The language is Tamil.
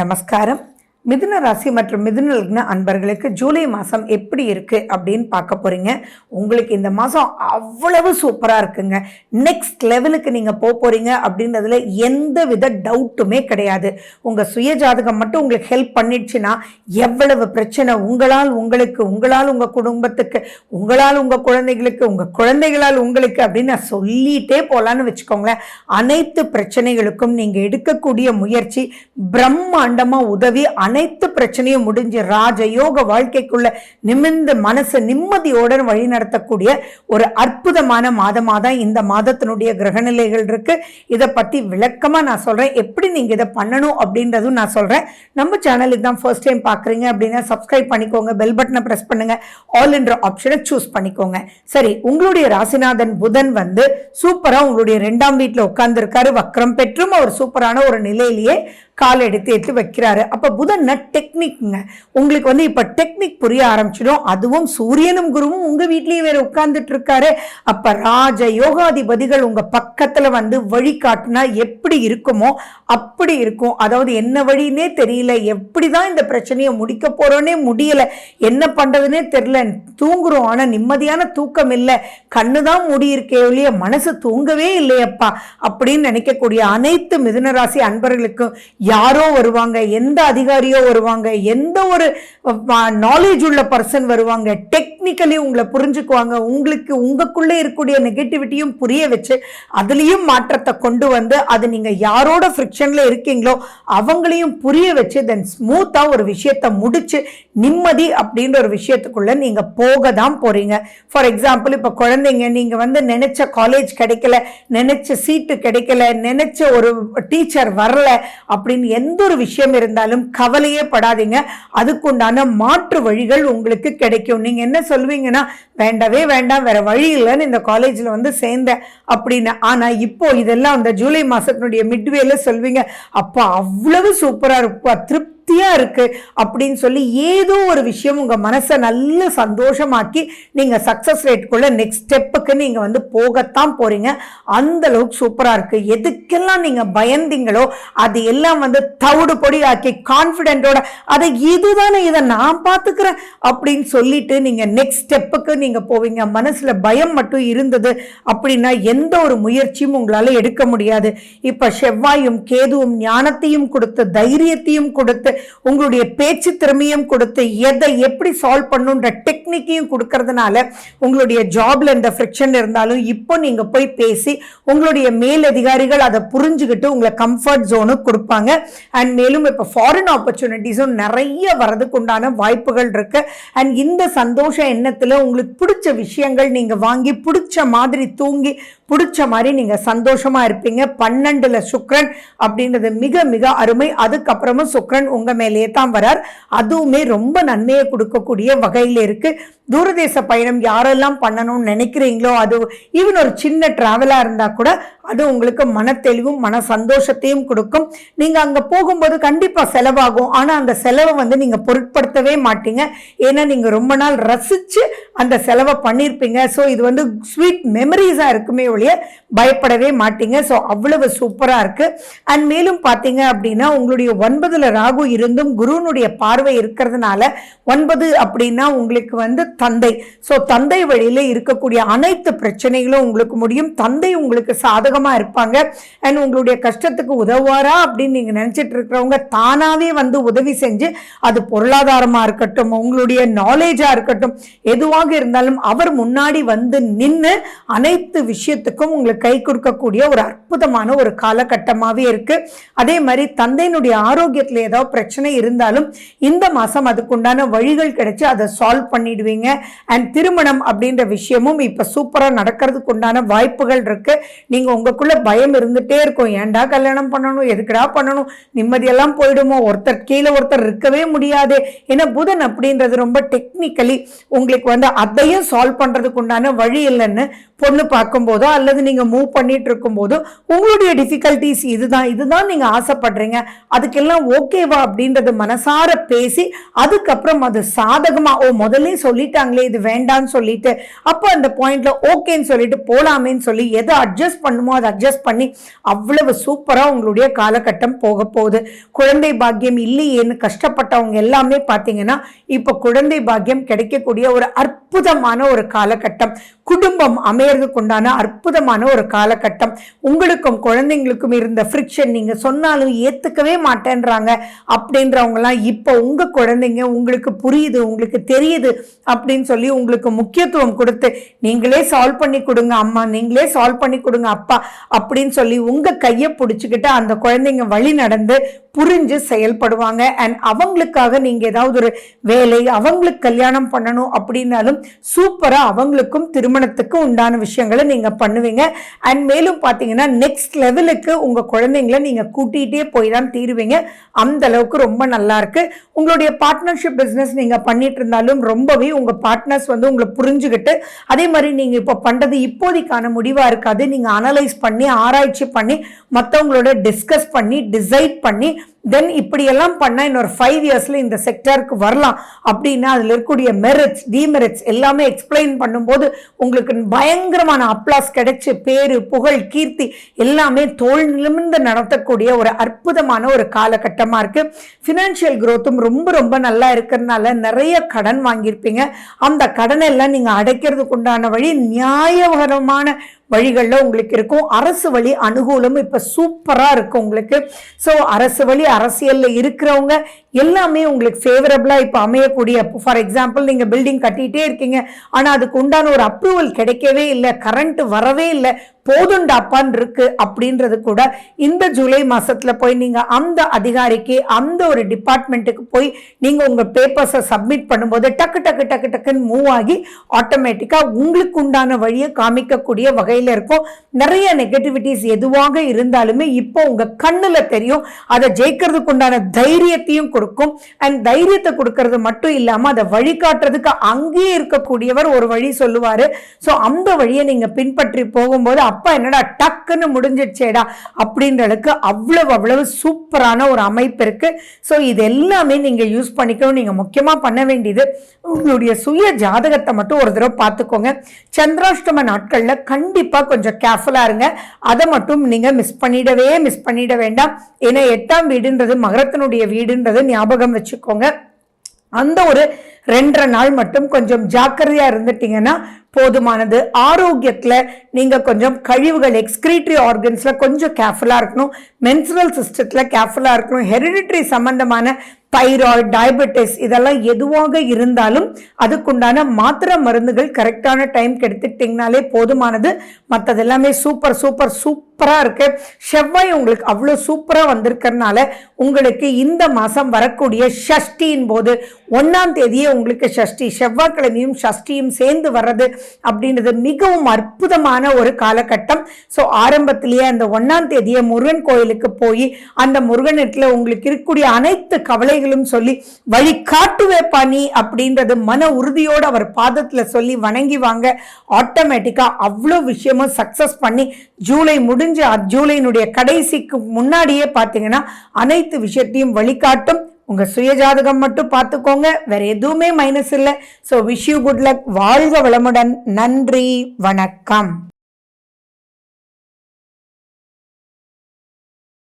நமஸ்காரம். மிதுன ராசி மற்றும் மிதுன லக்ன அன்பர்களுக்கு ஜூலை மாதம் எப்படி இருக்குது அப்படின்னு பார்க்க போகிறீங்க. உங்களுக்கு இந்த மாதம் அவ்வளவு சூப்பராக இருக்குங்க. நெக்ஸ்ட் லெவலுக்கு நீங்கள் போகிறீங்க அப்படின்றதுல எந்த வித டவுட்டுமே கிடையாது. உங்கள் சுய ஜாதகம் மட்டும் உங்களுக்கு ஹெல்ப் பண்ணிடுச்சுன்னா எவ்வளவு பிரச்சனை உங்களால் உங்களுக்கு, உங்களால் உங்கள் குடும்பத்துக்கு, உங்களால் உங்கள் குழந்தைகளுக்கு, உங்கள் குழந்தைகளால் உங்களுக்கு அப்படின்னு நான் சொல்லிகிட்டே போகலான்னு வச்சுக்கோங்களேன். அனைத்து பிரச்சனைகளுக்கும் நீங்கள் எடுக்கக்கூடிய முயற்சி பிரம்மாண்டமாக உதவி அனைத்து பிரச்சனையும் முடிஞ்சு ராஜயோக வாழ்க்கைக்குள்ள நிமிர்ந்து மனசு நிம்மதியோடு வழி நடத்தக்கூடிய ஒரு அற்புதமான மாதமாக தான் இந்த மாதத்தினுடைய கிரகநிலைகள் இருக்கு. இதை பற்றி விளக்கமா நான் சொல்றேன். எப்படி நீங்க இதை பண்ணணும் அப்படின்றதும் நான் சொல்றேன். நம்ம சேனல் இதுதான் ஃபர்ஸ்ட் டைம் பார்க்குறீங்க அப்படின்னா சப்ஸ்கிரைப் பண்ணிக்கோங்க, பெல் பட்டனை ப்ரெஸ் பண்ணுங்க, ஆல் என்ற ஆப்ஷனை சூஸ் பண்ணிக்கோங்க. சரி, உங்களுடைய ராசிநாதன் புதன் சூப்பரா உங்களுடைய 2ஆம் வீட்டில் உட்கார்ந்துருக்காரு. வக்ரம் பெற்றும் அவர் சூப்பரான ஒரு நிலையிலேயே கால் எடுத்து வைக்கிறாரு. அப்ப புதன் டெக்னிக்ங்க. உங்களுக்கு இப்ப டெக்னிக் புரிய ஆரம்பிச்சிடும். அதுவும் சூரியனும் குருவும் உங்க வீட்லயே வேற உட்கார்ந்துட்டு இருக்காரு. அப்ப ராஜ யோகாதிபதிகள் உங்க பக்கத்துல வழிகாட்டுனா எப்படி இருக்குமோ அப்படி இருக்கும். அதாவது என்ன வழின்னே தெரியல, எப்படிதான் இந்த பிரச்சனையை முடிக்க போறோன்னே முடியல, என்ன பண்றதுன்னே தெரியல, தூங்குறோம் ஆனா நிம்மதியான தூக்கம் இல்லை, கண்ணுதான் மூடி இருக்கே ஒழிய மனசு தூங்கவே இல்லையப்பா அப்படின்னு நினைக்கக்கூடிய அனைத்து மிதுனராசி அன்பர்களுக்கும் யாரோ வருவாங்க, எந்த அதிகாரியோ வருவாங்க, எந்த ஒரு நாலேஜ் உள்ள பர்சன் வருவாங்க, டெக்னிக்கலி உங்களை புரிஞ்சுக்குவாங்க, உங்களுக்கு உங்களுக்குள்ளே இருக்கக்கூடிய நெகட்டிவிட்டியும் புரிய வச்சு அதுலேயும் மாற்றத்தை கொண்டு அது நீங்க யாரோட ஃப்ரிக்ஷன்ல இருக்கீங்களோ அவங்களையும் புரிய வச்சு தென் ஸ்மூத்தா ஒரு விஷயத்தை முடிச்சு நிம்மதி அப்படின்ற ஒரு விஷயத்துக்குள்ள நீங்க போக தான் போறீங்க. ஃபார் எக்ஸாம்பிள், இப்ப குழந்தைங்க நீங்க நினைச்ச காலேஜ் கிடைக்கல, நினைச்ச சீட்டு கிடைக்கல, நினைச்ச ஒரு டீச்சர் வரல அப்படின்னு எந்த ஒரு விஷயம் இருந்தாலும் கவலையே படாதீங்க. அதுக்குண்டான மாற்று வழிகள் உங்களுக்கு கிடைக்கும். நீங்க என்ன சொல்வீங்கன்னா, வேண்டவே வேண்டாம், வேற வழி இல்லைன்னு இந்த காலேஜ்ல சேர்ந்தேன் அப்படின்னு. ஆனா இப்போ இதெல்லாம் அந்த ஜூலை மாசத்தினுடைய மிட்வேல சொல்வீங்க, அப்ப அவ்வளவு சூப்பரா இருக்கும், திருப்தியா இருக்கு அப்படின்னு சொல்லி ஏதோ ஒரு விஷயம் உங்க மனசை நல்ல சந்தோஷமாக்கி நீங்க சக்சஸ் ரேட்குள்ள நெக்ஸ்ட் ஸ்டெப்புக்கு நீங்க போகத்தான் போறீங்க. அந்த அளவுக்கு சூப்பரா இருக்கு. எதுக்கெல்லாம் நீங்க பயந்தீங்களோ அது எல்லாம் தவிடு பொடி ஆக்கி கான்பிடென்டோட அதை இதுதானே, இதை நான் பார்த்துக்கிறேன் அப்படின்னு சொல்லிட்டு நீங்க நெக்ஸ்ட் ஸ்டெப்புக்கு நீங்க போவீங்க. மனசுல பயம் மட்டும் இருந்தது அப்படின்னா எந்த ஒரு முயற்சியும் உங்களால எடுக்க முடியாது. இப்ப செவ்வாயும் கேதுவும் ஞானத்தையும் கொடுத்து தைரியத்தையும் கொடுத்து உங்களுடைய பேச்சு திறமையும் கொடுத்து எதை எப்படி சால்வ் பண்ணுன்ற டெக்னிக்கையும் கொடுக்கறதுனால உங்களுடைய ஜாப்ல இந்த ஃப்ரிக்ஷன் இருந்தாலும் இப்போ நீங்க போய் பேசி உங்களுடைய மேல் அதிகாரிகள் அதை புரிஞ்சுக்கிட்டு உங்களை கம்ஃபர்ட் ஜோனுக்கு கொடுப்பாங்க. அண்ட் மேலும் இப்ப ஃபாரின் ஆப்பர்ச்சுனிட்டிஸும் நிறைய வரதுக்கு உண்டான வாய்ப்புகள் இருக்கு. அண்ட் இந்த சந்தோஷ எண்ணத்துல உங்களுக்கு பிடிச்ச விஷயங்கள் நீங்க வாங்கி பிடிச்ச மாதிரி தூங்கி பிடிச்ச மாதிரி நீங்க சந்தோஷமா இருப்பீங்க. 12ல சுக்கிரன் அப்படின்றது மிக மிக அருமை. அதுக்கப்புறமும் சுக்கிரன் உங்க மேலேயே தான் வரார். அதுவுமே ரொம்ப நன்மையை கொடுக்கக்கூடிய வகையில் இருக்கு. தூரதேச பயணம் யாரெல்லாம் பண்ணணும்னு நினைக்கிறீங்களோ, அது ஈவன் ஒரு சின்ன டிராவலா இருந்தா கூட அது உங்களுக்கு மன தெளிவும் மன சந்தோஷத்தையும் கொடுக்கும். நீங்க அங்க போகும்போது கண்டிப்பா செலவாகும். ஆனா அந்த செலவை நீங்க பொருட்படுத்தவே மாட்டீங்க. ஏன்னா நீங்க ரொம்ப நாள் ரசிச்சு அந்த செலவை பண்ணிருப்பீங்க. ஸோ இது ஸ்வீட் மெமரிஸா இருக்குமே ஒழிய பயப்படவே மாட்டீங்க. ஸோ அவ்வளவு சூப்பரா இருக்கு. அண்ட் மேலும் பார்த்தீங்க அப்படின்னா உங்களுடைய 9ல ராகு இருந்தும் குருனுடைய பார்வை இருக்கிறதுனால 9 அப்படின்னா உங்களுக்கு தந்தை. ஸோ தந்தை வழியில இருக்கக்கூடிய அனைத்து பிரச்சனைகளும் உங்களுக்கு முடியும். தந்தை உங்களுக்கு சாதகமா இருப்பாங்க. அண்ட் உங்களுடைய கஷ்டத்துக்கு உதவுவாரா அப்படின்னு நீங்க நினைச்சிட்டு இருக்கிறவங்க தானாவே உதவி செஞ்சு, அது பொருளாதாரமா இருக்கட்டும், உங்களுடைய நாலேஜா இருக்கட்டும், எதுவாக இருந்தாலும் அவர் முன்னாடி நின்று அனைத்து விஷயத்துக்கும் உங்களுக்கு கை கொடுக்கக்கூடிய ஒரு அற்புதமான ஒரு காலகட்டமாவே இருக்கு. அதே மாதிரி தந்தையினுடைய ஆரோக்கியத்துல ஏதாவது பிரச்சனை இருந்தாலும் இந்த மாசம் அதுக்குண்டான வழிகள் கிடைச்சு அதை சால்வ் பண்ணிடுவீங்க. அண்ட் திருமணம் அப்படின்ற விஷயமும் இப்ப சூப்பரா நடக்கிறதுக்கு உண்டான வாய்ப்புகள் இருக்கு. நீங்க உங்களுக்குள்ள பயம் இருந்துட்டே இருக்கும், ஏன்டா கல்யாணம் பண்ணணும், எதுக்குடா பண்ணணும், நிம்மதியெல்லாம் போயிடுமோ, ஒருத்தர் கீழே ஒருத்தர் இருக்கவே முடியாது. ஏன்னா புதன் அப்படின்றது ரொம்ப டெக்னிக்கலி உங்களுக்கு அதையும் சால்வ் பண்றதுக்கு உண்டான வழி இல்லைன்னு பொண்ணு பார்க்கும் போதோ அல்லது நீங்க மூவ் பண்ணிட்டு இருக்கும் போதோ உங்களுடைய டிஃபிகல்டிஸ் இதுதான் நீங்க ஆசைப்படுறீங்க, அதுக்கெல்லாம் ஓகேவா அப்படின்றது மனசார பேசி அதுக்கப்புறம் அது சாதகமா முதல்ல சொல்லிட்டாங்களே இது வேண்டான்னு சொல்லிட்டு அப்போ அந்த பாயிண்ட்ல ஓகேன்னு சொல்லிட்டு போலாமேன்னு சொல்லி எதை அட்ஜஸ்ட் பண்ணுமோ அதை அட்ஜஸ்ட் பண்ணி அவ்வளவு சூப்பராக உங்களுடைய காலகட்டம் போக போகுது. குழந்தை பாக்கியம் இல்லையேன்னு கஷ்டப்பட்டவங்க எல்லாமே பார்த்தீங்கன்னா இப்போ குழந்தை பாக்கியம் கிடைக்கக்கூடிய ஒரு அற்புதமான ஒரு காலகட்டம், குடும்பம் அமையறதுக்கு உண்டான அற்புதமான ஒரு காலகட்டம். உங்களுக்கும் குழந்தைங்களுக்கும் இருந்த ஃப்ரிக்ஷன், நீங்க சொன்னாலும் ஏத்துக்கவே மாட்டேன்றாங்க அப்படின்றவங்கலாம் இப்போ உங்க குழந்தைங்க உங்களுக்கு புரியுது, உங்களுக்கு தெரியுது அப்படின்னு சொல்லி உங்களுக்கு முக்கியத்துவம் கொடுத்து நீங்களே சால்வ் பண்ணி கொடுங்க அம்மா, நீங்களே சால்வ் பண்ணி கொடுங்க அப்பா அப்படின்னு சொல்லி உங்க கையை பிடிச்சுக்கிட்டு அந்த குழந்தைங்க வழி நடந்து புரிஞ்சு செயல்படுவாங்க. அண்ட் அவங்களுக்காக நீங்க ஏதாவது ஒரு வேலை, அவங்களுக்கு கல்யாணம் பண்ணணும் அப்படின்னாலும் சூப்பரா அவங்களுக்கும் திருமணத்துக்கு உண்டான விஷயங்களை நீங்க பண்ணுவீங்க. அண்ட் மேலும் பார்த்தீங்கன்னா நெக்ஸ்ட் லெவலுக்கு உங்க குழந்தைங்களை நீங்க கூட்டிகிட்டே போய் தான் தீருவீங்க. அந்த அளவுக்கு ரொம்ப நல்லா இருக்கு. உங்களுடைய பார்ட்னர்ஷிப் பிஸ்னஸ் நீங்க பண்ணிட்டு இருந்தாலும் ரொம்பவே உங்க பார்ட்னர்ஸ் வந்து உங்களை புரிஞ்சுக்கிட்டு, அதே மாதிரி நீங்க இப்போ பண்றது இப்போதைக்கான முடிவா இருக்காது, நீங்க அனலைஸ் பண்ணி ஆராய்ச்சி பண்ணி மற்றவங்களோட டிஸ்கஸ் பண்ணி டிசைட் பண்ணி தென் இப்படியெல்லாம் பண்ணால் இன்னொரு 5 இயர்ஸில் இந்த செக்டருக்கு வரலாம் அப்படின்னா அதில் இருக்கக்கூடிய மெரிட்ஸ் டிமெரிட்ஸ் எல்லாமே எக்ஸ்பிளைன் பண்ணும்போது உங்களுக்கு பயங்கரமான அப்ளாஸ் கிடைச்சி பேரு புகழ் கீர்த்தி எல்லாமே தோல் நிமிர்ந்து நடத்தக்கூடிய ஒரு அற்புதமான ஒரு காலகட்டமாக இருக்குது. ஃபினான்ஷியல் க்ரோத்தும் ரொம்ப ரொம்ப நல்லா இருக்கிறதுனால நிறைய கடன் வாங்கியிருப்பீங்க. அந்த கடனை எல்லாம் நீங்கள் அடைக்கிறதுக்கு உண்டான வழி நியாயகரமான வழிகளில் உங்களுக்கு இருக்கும். அரசு வழி அனுகூலம் இப்போ சூப்பராக இருக்கும் உங்களுக்கு. ஸோ அரசு வழி அரசியலில் இருக்கிறவங்க எல்லாமே உங்களுக்கு ஃபேவரபிளாக இப்போ அமையக்கூடிய, ஃபார் எக்ஸாம்பிள் நீங்கள் பில்டிங் கட்டிகிட்டே இருக்கீங்க ஆனால் அதுக்கு உண்டான ஒரு அப்ரூவல் கிடைக்கவே இல்லை, கரண்ட் வரவே இல்லை, போதுண்டாப்பான்னு இருக்கு அப்படின்றது கூட இந்த ஜூலை மாசத்துல போய் நீங்க அந்த அதிகாரிக்கு அந்த ஒரு டிபார்ட்மெண்ட்டுக்கு போய் நீங்க உங்க பேப்பர்ஸை சப்மிட் பண்ணும்போது டக்கு டக்கு டக்கு டக்குன்னு மூவ் ஆகி ஆட்டோமேட்டிக்கா உங்களுக்கு உண்டான வழியை காமிக்கக்கூடிய வகையில இருக்கும். நிறைய நெகட்டிவிட்டிஸ் எதுவாக இருந்தாலுமே இப்போ உங்க கண்ணுல தெரியும். அதை ஜெயிக்கிறதுக்கு உண்டான தைரியத்தையும் கொடுக்கும். அண்ட் தைரியத்தை கொடுக்கறது மட்டும் இல்லாம அதை வழிகாட்டுறதுக்கு அங்கேயே இருக்கக்கூடியவர் ஒரு வழி சொல்லுவாரு. ஸோ அந்த வழியை நீங்க பின்பற்றி போகும்போது அப்பா என்னடா டக்குன்னு முடிஞ்சிடுச்சேடா அப்படின்றதுக்கு அவ்வளவு சூப்பரான ஒரு அமைப்பு இருக்கு. ஸோ இது எல்லாமே நீங்க யூஸ் பண்ணிக்கணும். நீங்க முக்கியமா பண்ண வேண்டியது உங்களுடைய சுய ஜாதகத்தை மட்டும் ஒரு தடவை பார்த்துக்கோங்க. சந்திராஷ்டம நாட்கள்ல கண்டிப்பா கொஞ்சம் கேர்ஃபுல்லா இருங்க. அதை மட்டும் நீங்க மிஸ் பண்ணிட வேண்டாம். ஏன்னா 8ஆம் வீடுன்றது மகரத்தினுடைய வீடுன்றது ஞாபகம் வச்சுக்கோங்க. அந்த ஒரு 2.5 நாள் மட்டும் கொஞ்சம் ஜாக்கிரதையா இருந்துட்டீங்கன்னா போதுமானது. ஆரோக்கியத்துல நீங்க கொஞ்சம் கழிவுகள் எக்ஸ்கிரீட்டரி ஆர்கன்ஸ்ல கொஞ்சம் கேர்ஃபுல்லா இருக்கணும். மென்சுரல் சிஸ்டத்துல கேர்ஃபுல்லா இருக்கணும். ஹெரிடிட்டரி சம்பந்தமான தைராய்டு டயபெட்டிஸ் இதெல்லாம் எதுவாக இருந்தாலும் அதுக்குண்டான மாத்திரை மருந்துகள் கரெக்டான டைம் எடுத்துக்கிட்டீங்கனாலே போதுமானது. மற்றது எல்லாமே சூப்பரா இருக்கு. செவ்வாய் உங்களுக்கு அவ்வளோ சூப்பரா வந்திருக்கிறதுனால உங்களுக்கு இந்த மாசம் வரக்கூடிய ஷஷ்டியின் போது 1ஆம் தேதியே உங்களுக்கு ஷஷ்டி, செவ்வாய்க்கிழமையும் ஷஷ்டியும் சேர்ந்து வர்றது அப்படின்றது மிகவும் அற்புதமான ஒரு காலகட்டம். ஸோ ஆரம்பத்திலேயே அந்த 1ஆம் தேதியை முருகன் கோயிலுக்கு போய் அந்த முருகனிடத்துல உங்களுக்கு இருக்கக்கூடிய அனைத்து கவலைகளும் சொல்லி வழி காட்டுவேப்பா நீ அப்படின்றது மன உறுதியோடு அவர் பாதத்துல சொல்லி வணங்கி வாங்க. ஆட்டோமேட்டிக்கா அவ்வளோ விஷயமும் சக்சஸ் பண்ணி ஜூலை முடிஞ்சு ஜூலையினுடைய கடைசிக்கு முன்னாடியே பார்த்தீங்கன்னா அனைத்து விஷயத்தையும் வழிகாட்டும். உங்க சுயஜாதகம் மட்டும் பார்த்துக்கோங்க, வேற எதுவுமே மைனஸ் இல்லை. So wish you good luck. வாழ்க வளமுடன். நன்றி, வணக்கம்.